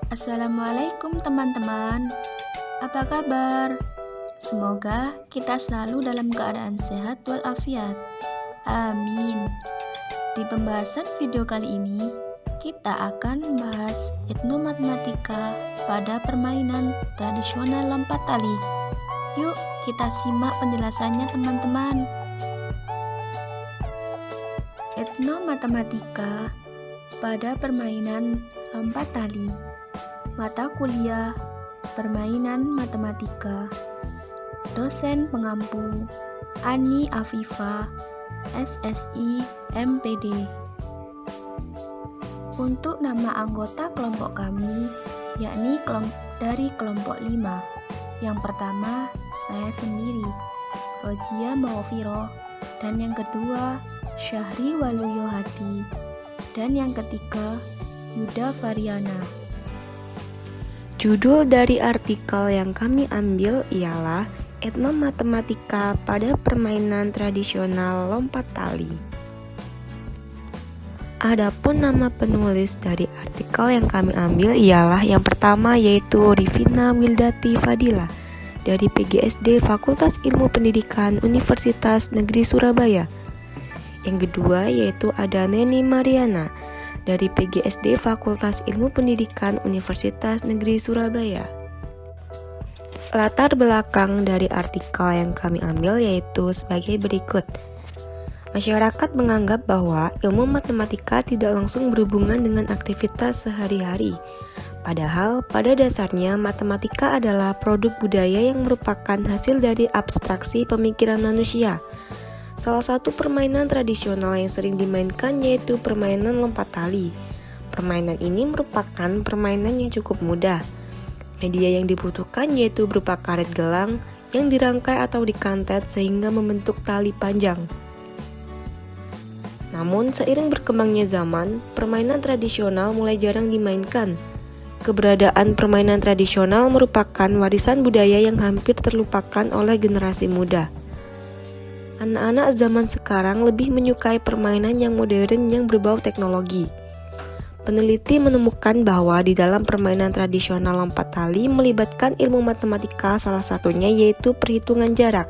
Assalamualaikum teman-teman, apa kabar? Semoga kita selalu dalam keadaan sehat walafiat. Amin. Di pembahasan video kali ini, kita akan membahas etnomatematika pada permainan tradisional lompat tali. Yuk kita simak penjelasannya teman-teman. Etnomatematika pada permainan lompat tali. Mata kuliah Permainan Matematika. Dosen pengampu Ani Afifa, SSI MPD. Untuk nama anggota kelompok kami, yakni dari kelompok 5. Yang pertama, saya sendiri, Rojia Mawafiro, dan yang kedua, Syahri Waluyo Hadi, dan yang ketiga, Yuda Variana. Judul dari artikel yang kami ambil ialah Etnomatematika pada permainan tradisional lompat tali. Adapun nama penulis dari artikel yang kami ambil ialah yang pertama yaitu Rivina Wildati Fadila dari PGSD Fakultas Ilmu Pendidikan Universitas Negeri Surabaya. Yang kedua yaitu ada Neni Mariana dari PGSD Fakultas Ilmu Pendidikan Universitas Negeri Surabaya. Latar belakang dari artikel yang kami ambil yaitu sebagai berikut. Masyarakat menganggap bahwa ilmu matematika tidak langsung berhubungan dengan aktivitas sehari-hari. Padahal pada dasarnya matematika adalah produk budaya yang merupakan hasil dari abstraksi pemikiran manusia. Salah satu permainan tradisional yang sering dimainkan yaitu permainan lompat tali. Permainan ini merupakan permainan yang cukup mudah. Media yang dibutuhkan yaitu berupa karet gelang yang dirangkai atau dikantet sehingga membentuk tali panjang. Namun seiring berkembangnya zaman, permainan tradisional mulai jarang dimainkan. Keberadaan permainan tradisional merupakan warisan budaya yang hampir terlupakan oleh generasi muda. Anak-anak zaman sekarang lebih menyukai permainan yang modern yang berbau teknologi. Peneliti menemukan bahwa di dalam permainan tradisional lompat tali melibatkan ilmu matematika, salah satunya yaitu perhitungan jarak.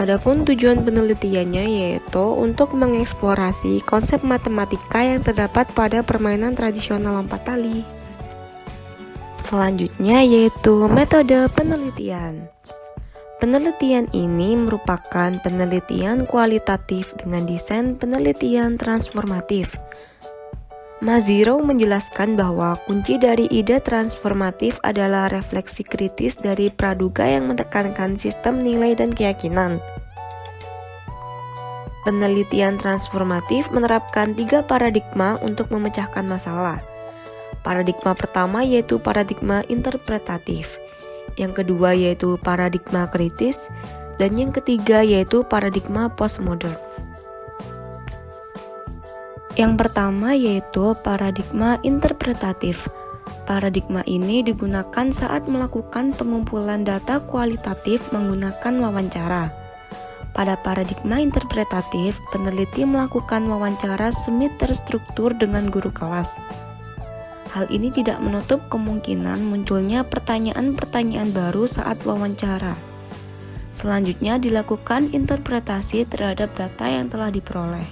Adapun tujuan penelitiannya yaitu untuk mengeksplorasi konsep matematika yang terdapat pada permainan tradisional lompat tali. Selanjutnya yaitu metode penelitian. Penelitian ini merupakan penelitian kualitatif dengan desain penelitian transformatif. Maziro menjelaskan bahwa kunci dari ide transformatif adalah refleksi kritis dari praduga yang menekankan sistem nilai dan keyakinan. Penelitian transformatif menerapkan 3 paradigma untuk memecahkan masalah. Paradigma pertama yaitu paradigma interpretatif. Yang kedua yaitu paradigma kritis, dan yang ketiga yaitu paradigma postmodern. Yang pertama yaitu paradigma interpretatif. Paradigma ini digunakan saat melakukan pengumpulan data kualitatif menggunakan wawancara. Pada paradigma interpretatif, peneliti melakukan wawancara semi terstruktur dengan guru kelas. Hal ini tidak menutup kemungkinan munculnya pertanyaan-pertanyaan baru saat wawancara. Selanjutnya dilakukan interpretasi terhadap data yang telah diperoleh.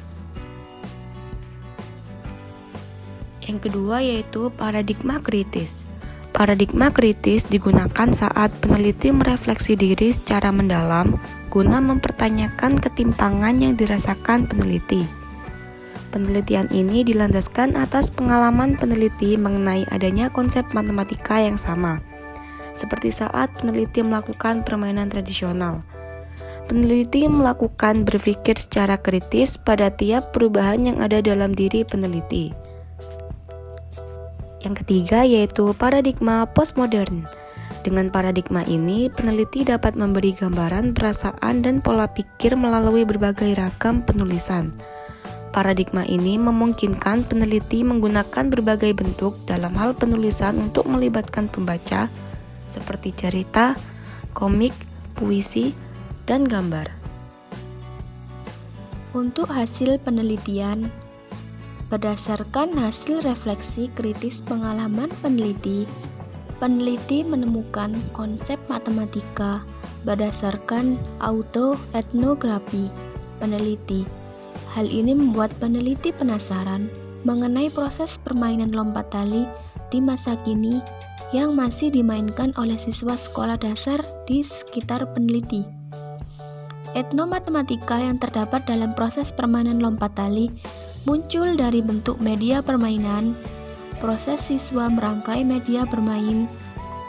Yang kedua yaitu paradigma kritis. Paradigma kritis digunakan saat peneliti merefleksi diri secara mendalam guna mempertanyakan ketimpangan yang dirasakan peneliti. Penelitian ini dilandaskan atas pengalaman peneliti mengenai adanya konsep matematika yang sama, seperti saat peneliti melakukan permainan tradisional. Peneliti melakukan berpikir secara kritis pada tiap perubahan yang ada dalam diri peneliti. Yang ketiga yaitu paradigma postmodern. Dengan paradigma ini, peneliti dapat memberi gambaran perasaan dan pola pikir melalui berbagai ragam penulisan. Paradigma ini memungkinkan peneliti menggunakan berbagai bentuk dalam hal penulisan untuk melibatkan pembaca, seperti cerita, komik, puisi, dan gambar. Untuk hasil penelitian, Berdasarkan hasil refleksi kritis pengalaman peneliti, peneliti menemukan konsep matematika berdasarkan autoetnografi peneliti. Hal ini membuat peneliti penasaran mengenai proses permainan lompat tali di masa kini yang masih dimainkan oleh siswa sekolah dasar di sekitar peneliti. Etnomatematika yang terdapat dalam proses permainan lompat tali muncul dari bentuk media permainan, proses siswa merangkai media bermain,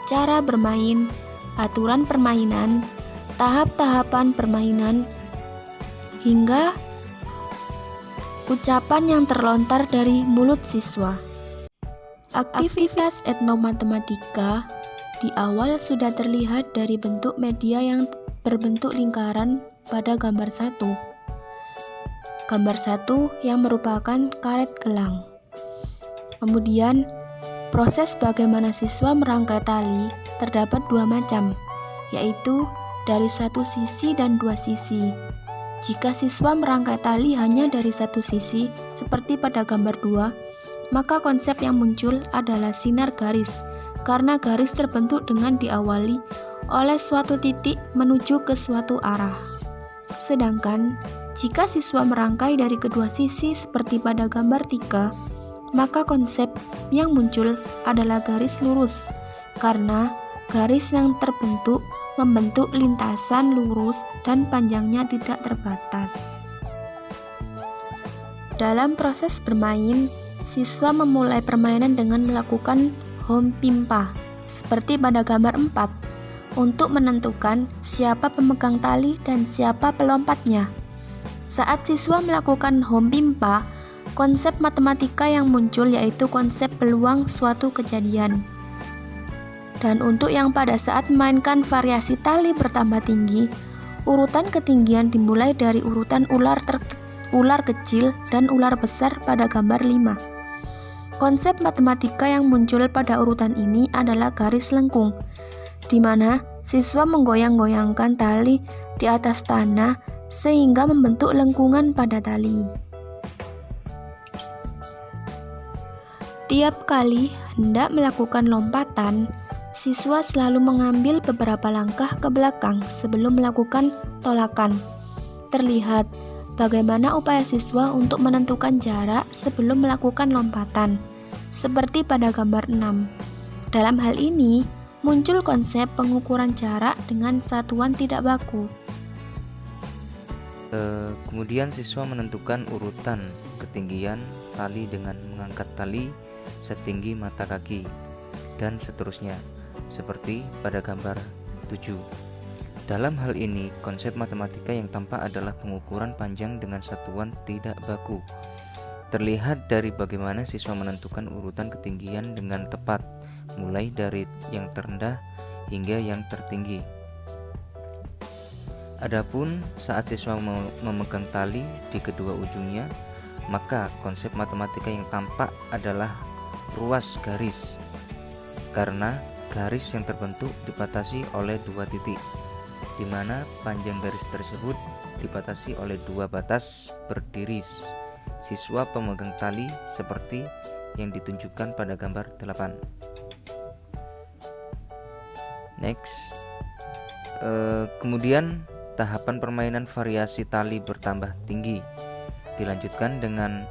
cara bermain, aturan permainan, tahap-tahapan permainan, hingga ucapan yang terlontar dari mulut siswa. Aktivitas etnomatematika di awal sudah terlihat dari bentuk media yang berbentuk lingkaran pada gambar 1. Gambar 1 yang merupakan karet gelang. Kemudian, proses bagaimana siswa merangkai tali terdapat dua macam, yaitu dari satu sisi dan dua sisi. Jika siswa merangkai tali hanya dari satu sisi, seperti pada gambar 2, maka konsep yang muncul adalah sinar garis, karena garis terbentuk dengan diawali oleh suatu titik menuju ke suatu arah. Sedangkan, jika siswa merangkai dari kedua sisi seperti pada gambar 3, maka konsep yang muncul adalah garis lurus, karena garis yang terbentuk membentuk lintasan lurus dan panjangnya tidak terbatas. Dalam proses bermain, siswa memulai permainan dengan melakukan hompimpa, seperti pada gambar 4, untuk menentukan siapa pemegang tali dan siapa pelompatnya. Saat siswa melakukan hompimpa, konsep matematika yang muncul yaitu konsep peluang suatu kejadian. Dan untuk yang pada saat memainkan variasi tali bertambah tinggi, urutan ketinggian dimulai dari urutan ular kecil dan ular besar pada gambar 5. Konsep matematika yang muncul pada urutan ini adalah garis lengkung, di mana siswa menggoyang-goyangkan tali di atas tanah sehingga membentuk lengkungan pada tali. Tiap kali hendak melakukan lompatan, siswa selalu mengambil beberapa langkah ke belakang sebelum melakukan tolakan. Terlihat bagaimana upaya siswa untuk menentukan jarak sebelum melakukan lompatan, seperti pada gambar 6. Dalam hal ini, muncul konsep pengukuran jarak dengan satuan tidak baku. Kemudian siswa menentukan urutan ketinggian tali dengan mengangkat tali setinggi mata kaki, dan seterusnya, seperti pada gambar 7. Dalam hal ini, konsep matematika yang tampak adalah pengukuran panjang dengan satuan tidak baku. Terlihat dari bagaimana siswa menentukan urutan ketinggian dengan tepat, mulai dari yang terendah hingga yang tertinggi. Adapun saat siswa memegang tali di kedua ujungnya, maka konsep matematika yang tampak adalah ruas garis, karena garis yang terbentuk dibatasi oleh dua titik, di mana panjang garis tersebut dibatasi oleh dua batas berdiris siswa pemegang tali seperti yang ditunjukkan pada gambar 8. Next, kemudian tahapan permainan variasi tali bertambah tinggi dilanjutkan dengan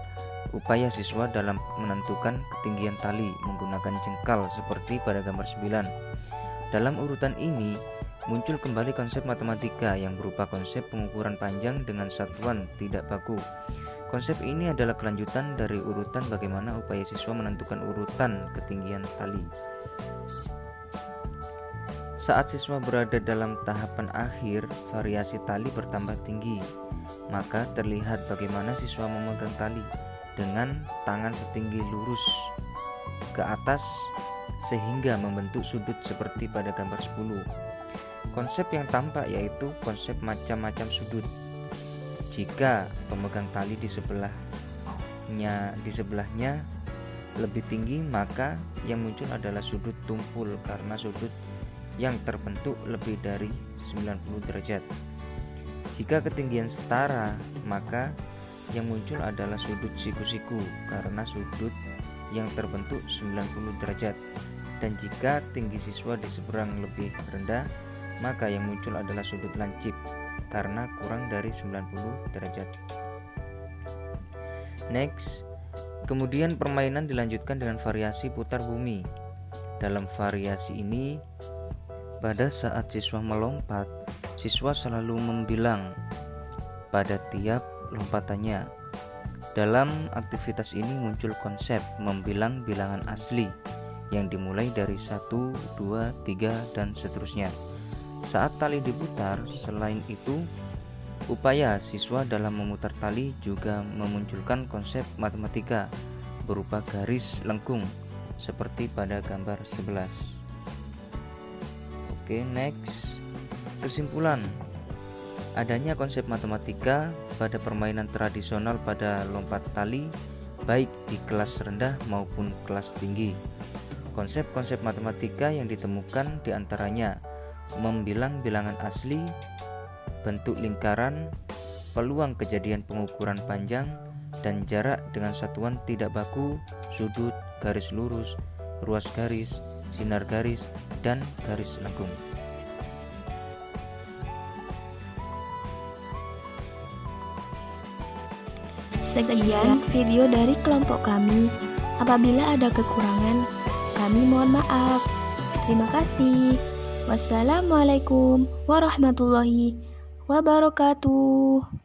upaya siswa dalam menentukan ketinggian tali menggunakan jengkal seperti pada gambar 9. Dalam urutan ini muncul kembali konsep matematika yang berupa konsep pengukuran panjang dengan satuan tidak baku. Konsep ini adalah kelanjutan dari urutan bagaimana upaya siswa menentukan urutan ketinggian tali. Saat siswa berada dalam tahapan akhir variasi tali bertambah tinggi, maka terlihat bagaimana siswa memegang tali dengan tangan setinggi lurus ke atas sehingga membentuk sudut seperti pada gambar 10. Konsep yang tampak yaitu konsep macam-macam sudut. Jika pemegang tali di sebelahnya lebih tinggi, maka yang muncul adalah sudut tumpul karena sudut yang terbentuk lebih dari 90 derajat. Jika ketinggian setara, maka Yang muncul adalah sudut siku-siku karena sudut yang terbentuk 90 derajat. Dan jika tinggi siswa di seberang lebih rendah, maka yang muncul adalah sudut lancip karena kurang dari 90 derajat. Next, kemudian permainan dilanjutkan dengan variasi putar bumi. Dalam variasi ini, pada saat siswa melompat, siswa selalu membilang pada tiap lompatannya. Dalam aktivitas ini muncul konsep membilang bilangan asli yang dimulai dari 1, 2, 3, dan seterusnya. Saat tali diputar, selain itu, upaya siswa dalam memutar tali juga memunculkan konsep matematika berupa garis lengkung seperti pada gambar 11. Oke, next. Kesimpulan. Adanya konsep matematika pada permainan tradisional pada lompat tali baik di kelas rendah maupun kelas tinggi. Konsep-konsep matematika yang ditemukan diantaranya membilang bilangan asli, bentuk lingkaran, peluang kejadian pengukuran panjang, dan jarak dengan satuan tidak baku, sudut, garis lurus, ruas garis, sinar garis, dan garis lengkung. Sekian video dari kelompok kami. Apabila ada kekurangan, kami mohon maaf. Terima kasih. Wassalamualaikum warahmatullahi wabarakatuh.